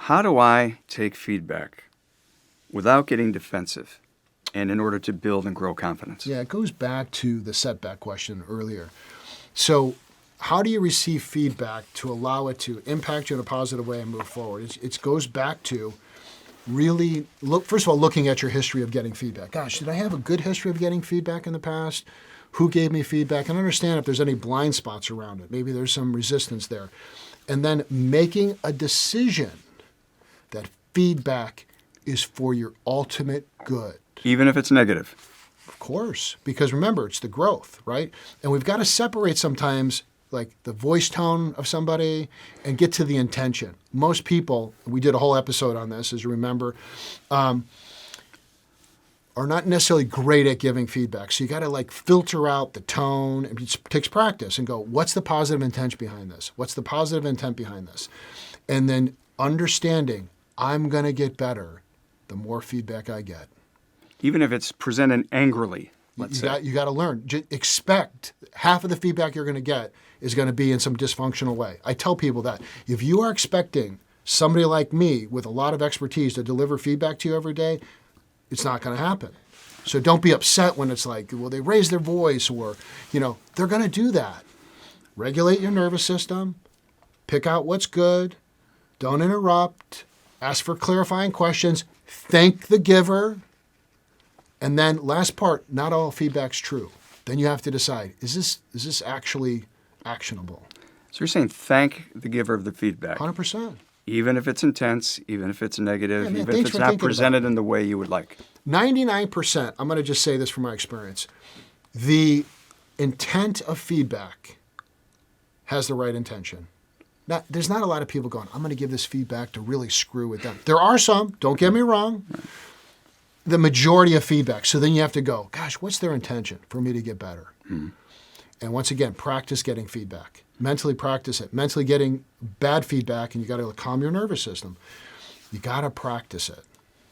How do I take feedback without getting defensive and in order to build and grow confidence? Yeah, it goes back to the setback question earlier. So how do you receive feedback to allow it to impact you in a positive way and move forward? It goes back to really, first of all, looking at your history of getting feedback. Gosh, did I have a good history of getting feedback in the past? Who gave me feedback? And understand if there's any blind spots around it. Maybe there's some resistance there. And then making a decision that feedback is for your ultimate good. Even if it's negative. Of course, because remember, it's the growth, right? And we've got to separate sometimes like the voice tone of somebody and get to the intention. Most people, we did a whole episode on this, as you remember, are not necessarily great at giving feedback. So you got to like filter out the tone. It takes practice and go, what's the positive intent behind this? What's the positive intent behind this? And then understanding, I'm going to get better the more feedback I get. Even if it's presented angrily, let's say. You got to learn. Expect half of the feedback you're going to get is going to be in some dysfunctional way. I tell people that. If you are expecting somebody like me with a lot of expertise to deliver feedback to you every day, it's not going to happen. So don't be upset when it's like, well, they raise their voice or, they're going to do that. Regulate your nervous system. Pick out what's good. Don't interrupt. Ask for clarifying questions. Thank the giver. And then last part, not all feedback's true. Then you have to decide, is this actually actionable? So you're saying thank the giver of the feedback. 100%. Even if it's intense, even if it's negative, Yeah, man, even if thanks it's for not thinking presented in the way you would like. 99%, I'm going to just say this from my experience, the intent of feedback has the right intention. Now, there's not a lot of people going, I'm going to give this feedback to really screw with them. There are some, don't get me wrong. Right. The majority of feedback. So then you have to go, gosh, what's their intention for me to get better? Mm-hmm. And once again, practice getting feedback. Mentally practice it. Mentally getting bad feedback, and you got to calm your nervous system. You got to practice it.